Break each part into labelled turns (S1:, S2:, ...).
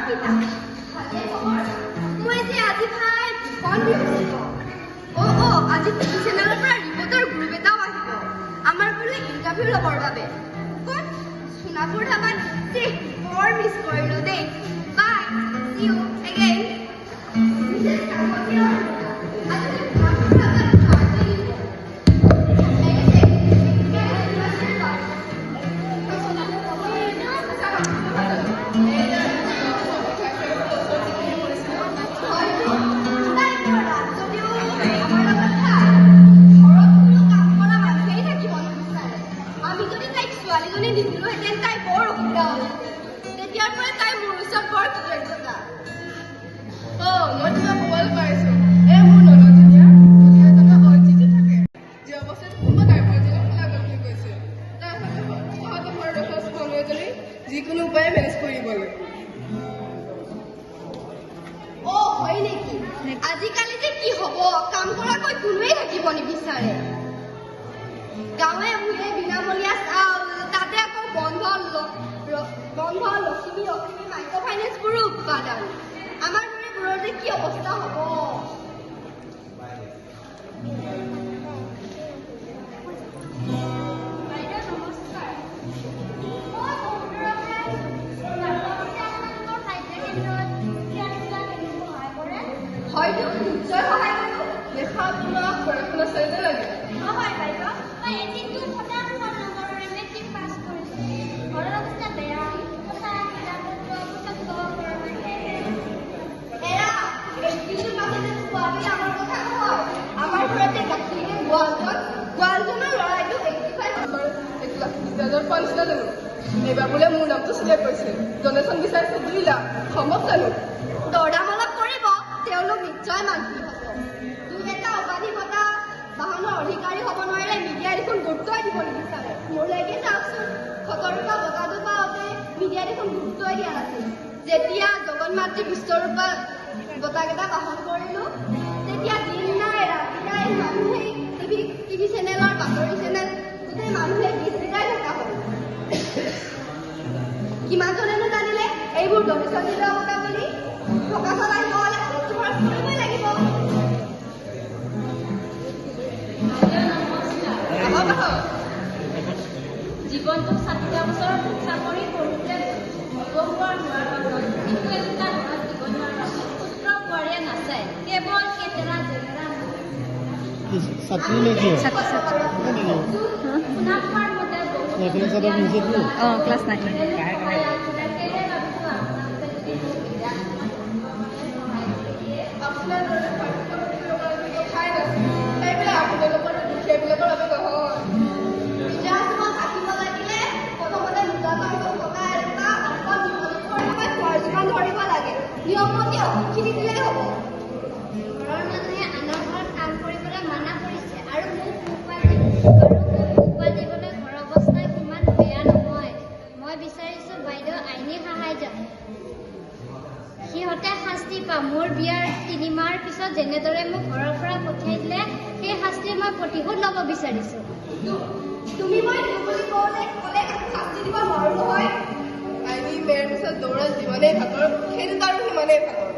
S1: গীতা ভালে খবৰ মই যে আজি ভাই ফোন দিছিলো আজি টিভি চেনেলৰ পৰা ৰিপৰ্টাৰ গ্ৰুপ এটাও আহিব আমাৰ বোলে ইণ্টাৰভিউ ল'বৰ বাবে কোন সোণাপুৰ ধাবাত যে বৰ মিছ কৰিলো দেই বাই সি ইউ এগেইন
S2: যিকোনো উপায়ে মেনেজ কৰিবলৈ
S1: হয় নেকি আজিকালি যে কি হ'ব কাম কৰাকৈ কোনোৱেই থাকিব নিবিচাৰে গাঁৱে ভূঞে বিনামূলীয়া চাউল তাতে আকৌ বন্ধ লক্ষ্মী মাইক্ৰ' ফাইনেন্সবোৰো উৎপাদন আমাৰ দৰেবোৰৰ যে কি অৱস্থা হ'ব হয়তো নিশ্চয় সহায় কৰিব
S2: দেখা তোমাক পঢ়া-শুনা চাইতে লাগে
S3: নহয় বাইদেউ মই এদিনটো সদায় নম্বৰেৰে মেট্ৰিক পাছ কৰিছোঁ ঘৰৰ অৱস্থা বেয়া
S1: আমাৰ ঘৰতে গাখীৰে গোৱালজনৰ ল'ৰাইটো
S2: 85,000 পাইছিলা জানো এইবাৰ বোলে মোৰ নামটো চিলেক্ট কৰিছে ডনেশ্যন বিচাৰিছে 2 লাখ সম্ভৱ জানো
S1: দৰদাম অলপ কৰিব তেওঁলোক নিশ্চয় মান্তি হ'ব দুই এটা উপাধি বঁটা বাহনৰ অধিকাৰী হ'ব নোৱাৰিলে মিডিয়াই দেখোন গুৰুত্বই দিব নিবিচাৰে মোৰলৈকে চাওকচোন সতৰ্কা বঁটাটো পাওঁতে মিডিয়াই দেখোন গুৰুত্বই দিয়া নাছিল যেতিয়া জগন্মাতৃ বিশ্বৰূপা বঁটাকেইটা গ্ৰহণ কৰিলোঁ তেতিয়া দিন নাই ৰাতি নাই মানুহেই টিভি চেনেলৰ বাতৰি চেনেল গোটেই মানুহে গীত বিদাই থকা হ'ল কিমানজনেনো জানিলে এইবোৰ ডনেশ্যন দিয়া বঁটা বুলি প্ৰকাশত আহিব হ'লে খৰচ কৰিবই লাগিব
S3: জীৱনটো 60 বছৰৰ চাকৰি কৰোঁতে ভগৱৰ হোৱাৰ বাবদ কিন্তু এটা ঘৰত দিব নোৱাৰা পুত্ৰ বোৱাৰীয়ে নাচায় কেৱল কেতেৰা জেনেৰা সোণাপুৰৰ মতে
S4: ক্লাছ 9
S2: আপোনাৰ দৰে কথাই নাছিল সেইবিলাক আপোনালোকৰ দুখীয়াবিলাকৰ বাবে নহয়
S1: এতিয়া তোমাক থাকিব লাগিলে প্ৰথমতে ন্যূনতম টকা এটা অকল খৰচমান ধৰিব লাগে নিয়মমতে অশিক্ষিত দিলেই হ'ব
S3: ঘৰৰ মানুহে আনৰ ঘৰত কাম কৰিবলৈ মানা কৰিছে আৰু মোক পোহপাল দিবলৈ ঘৰৰ অৱস্থা সিমান বেয়া নহয় মই বিচাৰিছোঁ বাইদেউ আইনী সাহায্য সিহঁতে শাস্তি পাম মোৰ বিয়াৰ 3 মাহৰ পিছত যেনেদৰে মোক ঘৰৰ পৰা পঠিয়াই দিলে সেই শাস্তি মই প্ৰতিশোধ ল'ব বিচাৰিছোঁ
S1: তুমি মই বুলি ক'লে শাস্তি দিব নোৱাৰো নহয়
S2: আইনী মেয়ৰ পিছত দৌৰা যিমানেই ভাগৰ সেইটো তাৰো সিমানেই ভাগৰ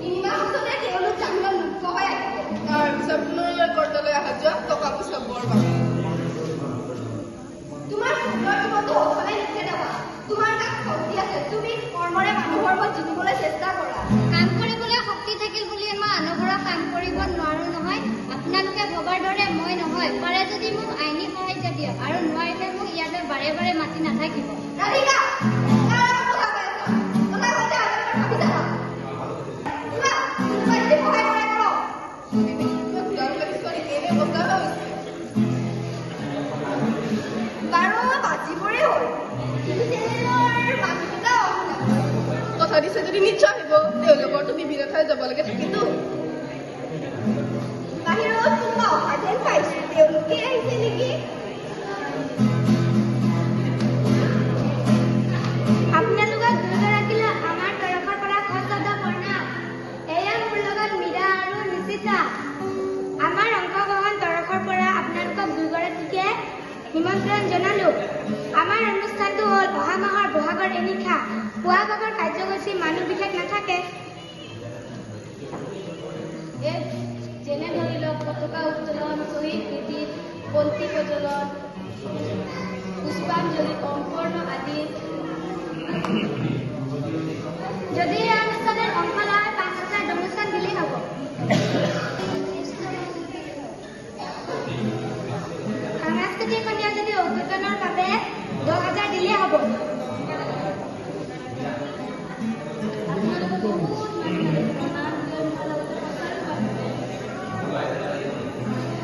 S1: 3 মাহ পিছতে তেওঁলোক জামিনত মুক্ত হৈ আহিব
S2: তাৰপিছত পুনৰ কৰ্টলৈ অহা যোৱা টকা পইচা বৰ পাব
S1: তোমাৰ সুন্দৰ জীৱনটো সফলে নেদেবা তোমাৰ তাত শক্তি আছে তুমি কৰ্মৰে মানুহৰ মত জিনিবলৈ চেষ্টা কৰা
S3: কাম কৰিবলৈ শক্তি থাকিল বুলি মই আনৰ ঘৰত কাম কৰিব নোৱাৰোঁ নহয় আপোনালোকে ভবাৰ দৰে মই নহয় পাৰে যদি মোক আইনী সাহায্য দিয়ক আৰু নোৱাৰিলে মোক ইয়ালৈ বাৰে বাৰে মাতি নাথাকিব
S1: ৰাধিকা
S2: কথা দিছে যদি নিশ্চয় আহিব তেওঁলোকৰতো বিভিন্ন ঠাইত যাব লাগে থাকিতো
S1: বাহিৰত কোনোবা অহা যেন পাইছোঁ তেওঁলোকে আহিছে নেকি
S3: আপোনালোকক দুয়োগৰাকীলৈ আমাৰ তৰফৰ পৰা সশ্ৰদ্ধ প্ৰণাম এয়া মোৰ লগত মীৰা আৰু নিশিতা আমাৰ অংশগ্ৰহণ তৰফৰ পৰা আপোনালোকক দুয়োগৰাকীকে নিমন্ত্ৰণ জনালোঁ আমাৰ অনুষ্ঠানটো হ'ল অহা মাহৰ বহাগৰ এনিশা পুৱা ভাগৰ কাৰ্যসূচী মানুহ বিশেষ নাথাকে।
S2: যেনে ধৰি লওক পতাকা উত্তোলন, শ্বহীদ গীত, বন্তি প্ৰজ্বলন, পুষ্পাঞ্জলি সম্পূৰ্ণ আদি।
S3: যদি এই অনুষ্ঠানত অংশ লয় 5,000 ডনেশ্যন দিলেই হ'ব। সাংস্কৃতিক সন্ধিয়া যদি উদ্বোধনৰ বাবে 10,000 দিলেই হ'ব।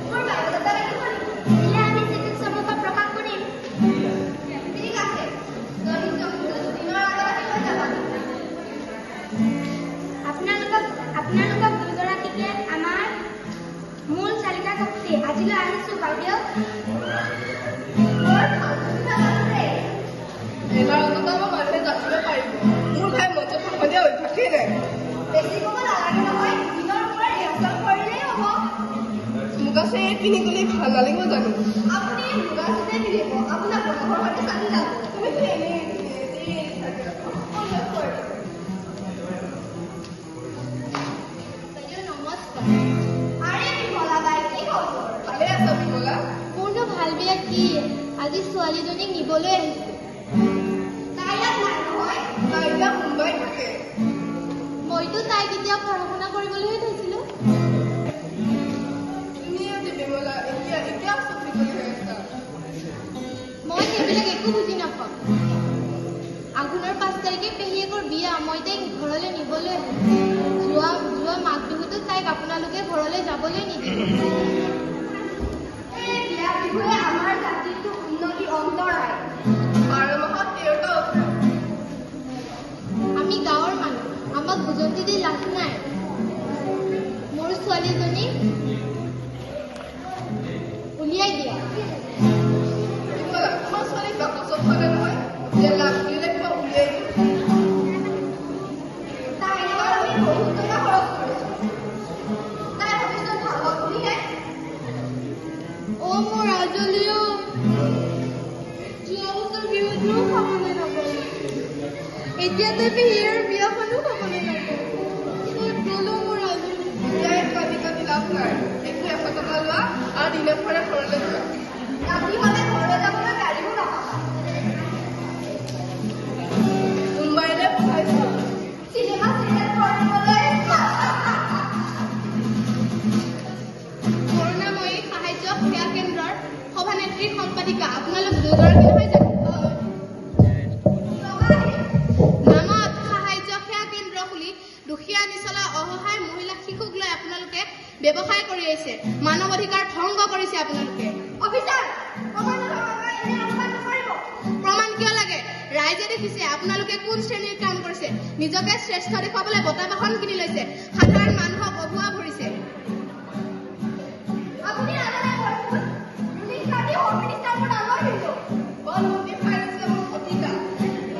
S1: মোৰ বায়'ডাটা লাগিব নেকি?
S3: দিলে আমি চিকিৎসমুখত প্ৰকাশ কৰিম।
S1: ঠিক আছে, যদি দিনৰ আগত আহি লৈ যাবা।
S3: আপোনালোকক দুয়োগৰাকীকে আমাৰ মূল চালিকা শক্তি। আজিলৈ আহিছোঁ বাইদেউ।
S1: বৰ ভাল কথা আছে।
S2: এইবাৰ অন্ততঃ মানুহে যাচিব পাৰিব। মোৰ ভাই মঞ্চ ভাষণীয়া অভ্যাসেই নাই।
S1: বেছি ক'ব নালাগে নহয়, দিনৰ পৰা ৰিহাৰ্চেল কৰিলেই হ'ব।
S2: মুগা চেৰি পিন্ধি গ'লে ভাল নালাগিব জানো?
S1: আপুনি মুগা চুটে পিন্ধিব, আপোনাৰ বন্ধুৰ সৈতে চালি যাব।
S2: তুমিতো এনেই থাকে।
S1: বাইদেউ নমস্কাৰ। আৰে বিমলা বাই, কি খবৰ?
S2: ভালে আছা বিমলা?
S3: মোৰনো ভাল বেয়া কি, আজি ছোৱালীজনীক নিবলৈ আহিছোঁ।
S1: তাই ইয়াত নাই নহয়।
S2: তাই এতিয়া মুম্বাইত থাকে।
S3: মইতো তাইক এতিয়া পঢ়া শুনা কৰিবলৈহে থৈছিলোঁ।
S2: তুমি আজি বিমলা এতিয়া চকৰি কৰি হৈ আছা।
S3: মই সেইবিলাক একো বুজি নাপাওঁ। আঘোণৰ 5 তাৰিখে পেহীয়েকৰ বিয়া, মই তাইক ঘৰলৈ নিবলৈ আহিছোঁ। যোৱা মাঘ বিহুতো তাইক আপোনালোকে ঘৰলৈ যাবলৈ নিদিয়ে।
S1: এই বিয়া বিহুৱে আমাৰ জাতিটোৰ উন্নতি অন্তৰায়।
S2: 12 মাহত 13টা উৎসৱ।
S3: আমি গাঁৱৰ মানুহ, আমাক বুজতি দি লাভ নাই। মোৰ ছোৱালীজনী উলিয়াই দিয়া।
S2: বিমলা, তোমাৰ ছোৱালীক বাকচত থলে নহয়, যে লাভ দিলে কিবা উলিয়াই দিম।
S1: তাই লগত আমি বহুত টকা খৰচ কৰিছোঁ। তাই ভৱিষ্যত ভাল হওক বুলিহে।
S3: অ' মোৰ আজলিও, যোৱা বছৰ বিহুটোও খাবলৈ নাপালোঁ। এতিয়া তাই পেহীৰ বিয়াখনো খাবলৈ নাপালোঁ। ক'ত গ'লো মোৰ আজলি?
S2: এতিয়া কাটি লাভ নাই। একো 100 টকা লোৱা আৰু দিনে পোহৰে ঘৰলৈ যোৱা।
S1: ৰাতি হ'লে ঘৰলৈ যাবলৈ গাড়ীও নাপাবা।
S2: মুম্বাইলৈ পঠাইছো।
S1: চিনেমা চিৰিয়েল কৰিবলৈ
S3: কৰুণাময়ী সাহায্য সেৱা কেন্দ্ৰৰ সভানেত্ৰী সম্পাদিকা আপোনালোক দুয়োগৰাকী নহয় জানো? নামত সাহায্য সেৱা কেন্দ্ৰ খুলি দুখীয়া নিচলা অসহায় মহিলা শিশুক লৈ আপোনালোকে ব্যৱসায় কৰি আহিছে। মানৱ অধিকাৰ ভংগ কৰিছে আপোনালোকে।
S1: অফিচাৰ, প্ৰমাণ নথকাকৈ এনে অনুমান নকৰিব।
S3: প্ৰমাণ কিয় লাগে? ৰাইজে দেখিছে আপোনালোকে কোন শ্ৰেণীৰ কাম কৰিছে। নিজকে শ্ৰেষ্ঠ দেখুৱাবলৈ বঁটা বাহন কিনি লৈছে, সাধাৰণ মানুহক অভুৱা ভৰিছে।
S1: আপুনি নাজানে বৰপুত, পুলিচ গাড়ী হোম মিনিষ্টাৰৰ নামৰ কিন্তু।
S2: বল মুক্তি পাই গৈছে মোৰ অধিকাৰ।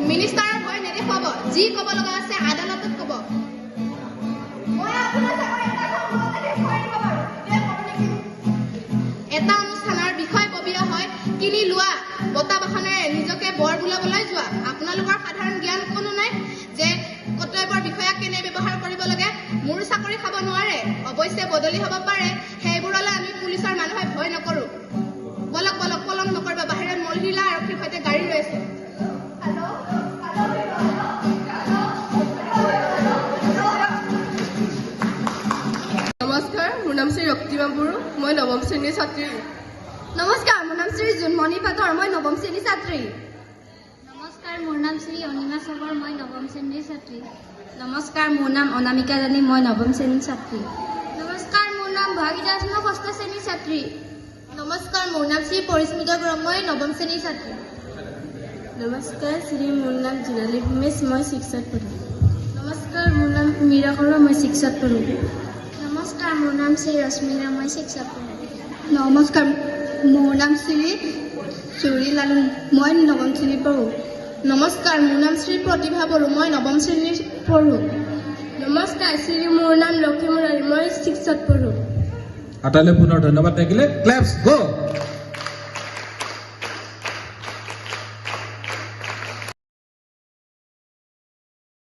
S3: মিনিষ্টাৰৰ ভয় নেদেখুৱাব। যি ক'ব লগা আছে আদালতত ক'ব।
S1: মই আপোনাৰ চাকৰি এটা ঘৰতে দেখুৱাই দিব পাৰোঁ। এতিয়া কৰোঁ নেকি?
S3: এটা অনুষ্ঠানৰ বিষয়ববীয়া হয় কিনি লোৱা, বঁটা বাহনেৰে নিজকে বৰ বোলাবলৈ যোৱা। আপোনালোকৰ সাধাৰণ জ্ঞান কোনো নাই যে কৰ্তব্যৰ বিষয়াক কেনে ব্যৱহাৰ কৰিব লাগে। মোৰ চাকৰি খাব নোৱাৰে, অৱশ্যে বদলি হ'ব পাৰে। সেইবোৰলৈ আমি পুলিচৰ মানুহে ভয় নকৰোঁ। বলক বলক, পলম নকৰিব। বাহিৰত মহিলা আৰক্ষীৰ সৈতে গাড়ী ৰৈ আছে।
S2: নমস্কাৰ, মোৰ নাম শ্ৰী ৰক্তিমা বড়ো। মই 9ম শ্ৰেণীৰ ছাত্ৰী।
S1: নমস্কাৰ, মোৰ নাম শ্ৰী জোনমণি পাটৰ, মই 9ম শ্ৰেণীৰ ছাত্ৰী।
S3: নমস্কাৰ, মোৰ নাম শ্ৰী অনিমা চবৰ, মই 9ম শ্ৰেণীৰ ছাত্ৰী। নমস্কাৰ, মোৰ নাম অনামিকা ৰাণী, মই 9ম শ্ৰেণীৰ ছাত্ৰী। নমস্কাৰ, মোৰ নাম ভাগিতা দাস, মই 6ষ্ঠ শ্ৰেণীৰ ছাত্ৰী। নমস্কাৰ, মোৰ নাম শ্ৰী পৰিস্মিতা বৰা, মই 9ম শ্ৰেণীৰ ছাত্ৰী। নমস্কাৰ, শ্ৰী মোৰ নাম জোনালী ভূমেশ, মই 6ত পঢ়োঁ। নমস্কাৰ, মোৰ নাম মীৰা বৰুৱা, মই 6ত পঢ়োঁ। নমস্কাৰ, মোৰ নাম শ্ৰী ৰশ্মিনা, মই 6ত পঢ়োঁ।
S1: নমস্কাৰ, মোৰ নাম শ্ৰী চুৰী লালুং, মই 9ম শ্ৰেণীত পঢ়োঁ।
S3: নমস্কাৰ, মোৰ নাম শ্ৰী প্ৰতিভা বড়ো, মই 9ম শ্ৰেণীত পঢ়োঁ। নমস্কাৰ, শ্ৰী মোৰ নাম লক্ষী মুৰাৰী, মই 6ত পঢ়োঁ।
S5: আটাইলৈ পুনৰ ধন্যবাদ থাকিলে। ক্লেপছ গো।